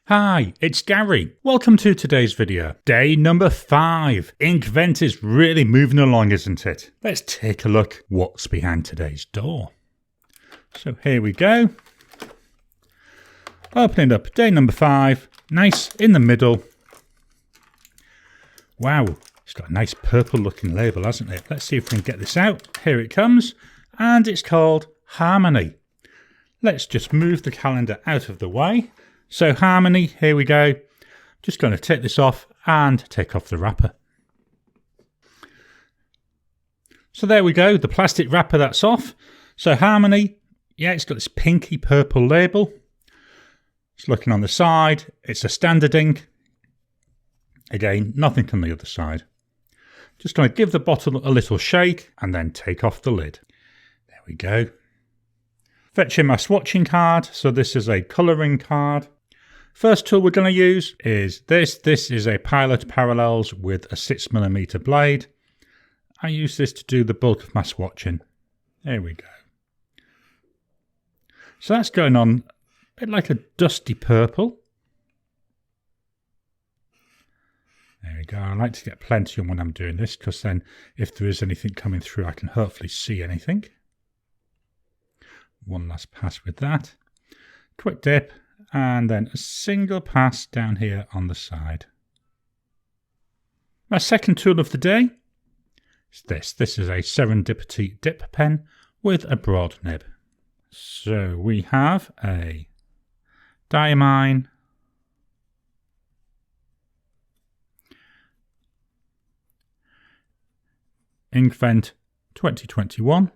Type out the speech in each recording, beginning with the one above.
Hi, it's Gary. Welcome to today's video. Day number 5. Inkvent is really moving along, isn't it? Let's take a look what's behind today's door. So here we go. Opening up day number 5. Nice in the middle. Wow, it's got a nice purple looking label, hasn't it? Let's see if we can get this out. Here it comes. And it's called Harmony. Let's just move the calendar out of the way. So Harmony, here we go. Just going to take this off and take off the wrapper. So there we go, the plastic wrapper that's off. So Harmony, yeah, it's got this pinky purple label. It's looking on the side. It's a standard ink. Again, nothing on the other side. Just going to give the bottle a little shake and then take off the lid. There we go. Fetching my swatching card. So this is a colouring card. First tool we're going to use is this. This is a Pilot Parallels with a 6mm blade. I use this to do the bulk of my swatching. There we go. So that's going on a bit like a dusty purple. There we go. I like to get plenty on when I'm doing this, because then if there is anything coming through, I can hopefully see anything. One last pass with that. Quick dip. And then a single pass down here on the side. My second tool of the day is this. This is a Serendipity Dip Pen with a broad nib. So we have a Diamine Inkvent 2021.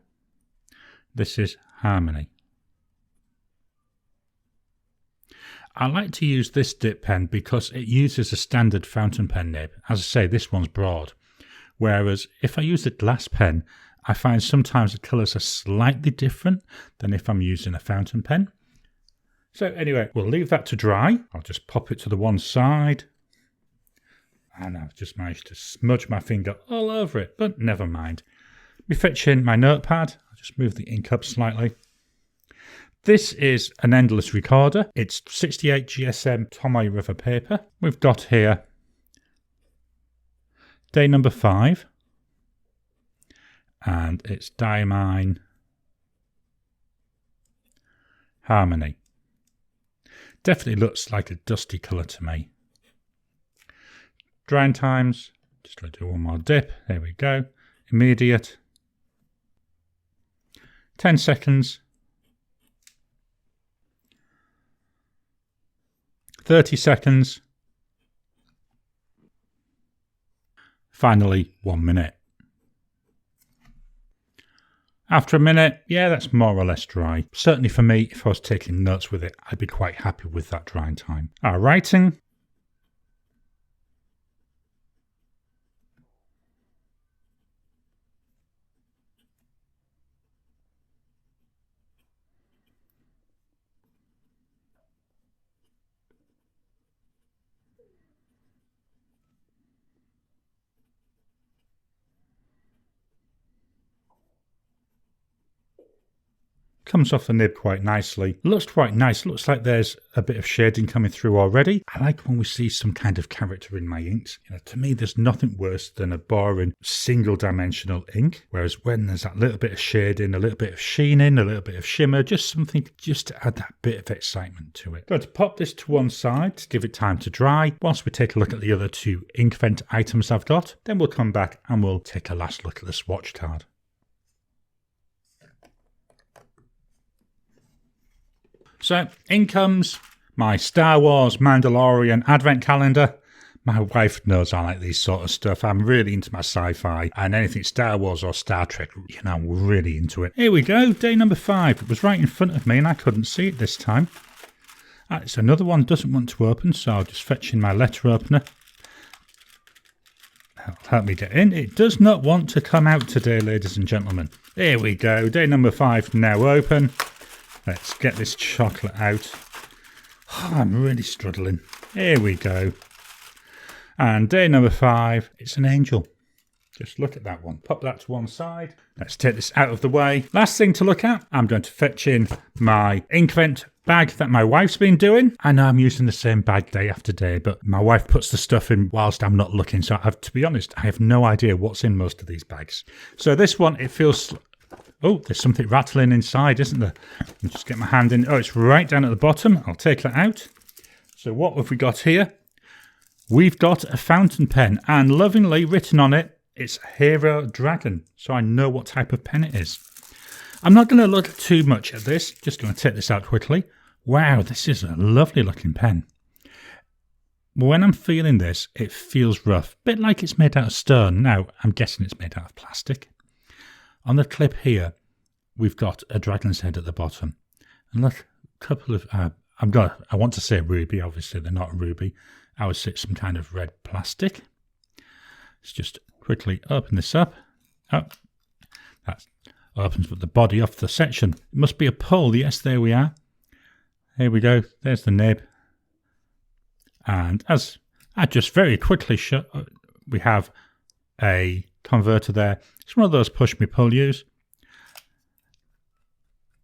This is Harmony. I like to use this dip pen because it uses a standard fountain pen nib. As I say, this one's broad. Whereas if I use a glass pen, I find sometimes the colours are slightly different than if I'm using a fountain pen. So anyway, we'll leave that to dry. I'll just pop it to the one side. And I've just managed to smudge my finger all over it, but never mind. Be fetching my notepad. I'll just move the ink up slightly. This is an endless recorder. It's 68 GSM Tomoe River paper. We've got here day number 5. And it's Diamine Harmony. Definitely looks like a dusty colour to me. Drying times. Just going to do one more dip. There we go. Immediate. 10 seconds. 30 seconds. Finally, 1 minute. After a minute, yeah, that's more or less dry. Certainly for me, if I was taking notes with it, I'd be quite happy with that drying time. Our writing. Comes off the nib quite nicely. Looks quite nice. Looks like there's a bit of shading coming through already. I like when we see some kind of character in my inks. To me, there's nothing worse than a boring single-dimensional ink. Whereas when there's that little bit of shading, a little bit of sheening, a little bit of shimmer, just something just to add that bit of excitement to it. Going to pop this to one side to give it time to dry. Whilst we take a look at the other 2 Inkvent items I've got, then we'll come back and we'll take a last look at the swatch card. So, in comes my Star Wars Mandalorian advent calendar. My wife knows I like these sort of stuff. I'm really into my sci-fi and anything Star Wars or Star Trek, we're really into it. Here we go, day number 5. It was right in front of me and I couldn't see it this time. It's another one doesn't want to open, so I'll just fetch in my letter opener. That'll help me get in. It does not want to come out today, ladies and gentlemen. Here we go, day number 5 now open. Let's get this chocolate out. Oh, I'm really struggling. Here we go. And day number 5, it's an angel. Just look at that one. Pop that to one side. Let's take this out of the way. Last thing to look at, I'm going to fetch in my Inkvent bag that my wife's been doing. I know I'm using the same bag day after day, but my wife puts the stuff in whilst I'm not looking. So to be honest, I have no idea what's in most of these bags. So this one, it feels... Oh, there's something rattling inside, isn't there? I'll just get my hand in. Oh, it's right down at the bottom. I'll take that out. So what have we got here? We've got a fountain pen, and lovingly written on it, it's Hero Dragon. So I know what type of pen it is. I'm not going to look too much at this. Just going to take this out quickly. Wow, this is a lovely looking pen. When I'm feeling this, it feels rough. A bit like it's made out of stone. Now, I'm guessing it's made out of plastic. On the clip here, we've got a dragon's head at the bottom. And look, a couple of... I want to say ruby, obviously they're not ruby. I would say some kind of red plastic. Let's just quickly open this up. Oh, that opens with the body off the section. It must be a pull. Yes, there we are. Here we go. There's the nib. And as I just very quickly shut, we have a converter there. It's one of those push me pull use.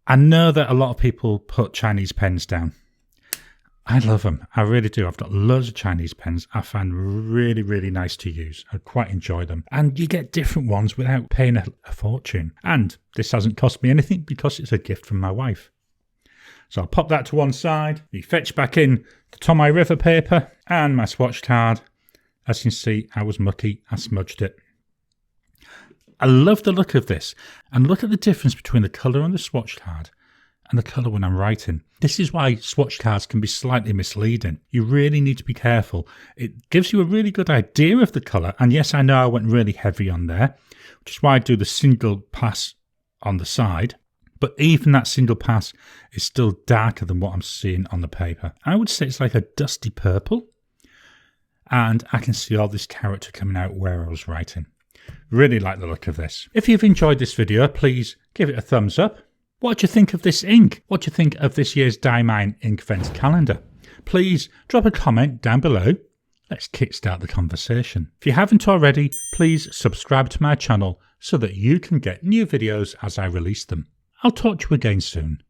I know that a lot of people put Chinese pens down. I love them. I really do. I've got loads of Chinese pens. I find really, really nice to use. I quite enjoy them. And you get different ones without paying a fortune. And this hasn't cost me anything because it's a gift from my wife. So I'll pop that to one side. You fetch back in the Tomoe River paper and my swatch card. As you can see, I was mucky. I smudged it. I love the look of this. And look at the difference between the colour on the swatch card and the colour when I'm writing. This is why swatch cards can be slightly misleading. You really need to be careful. It gives you a really good idea of the colour. And yes, I know I went really heavy on there, which is why I do the single pass on the side. But even that single pass is still darker than what I'm seeing on the paper. I would say it's like a dusty purple. And I can see all this character coming out where I was writing. Really like the look of this. If you've enjoyed this video, please give it a thumbs up. What do you think of this ink? What do you think of this year's Diamine Inkvent calendar? Please drop a comment down below. Let's kickstart the conversation. If you haven't already, please subscribe to my channel so that you can get new videos as I release them. I'll talk to you again soon.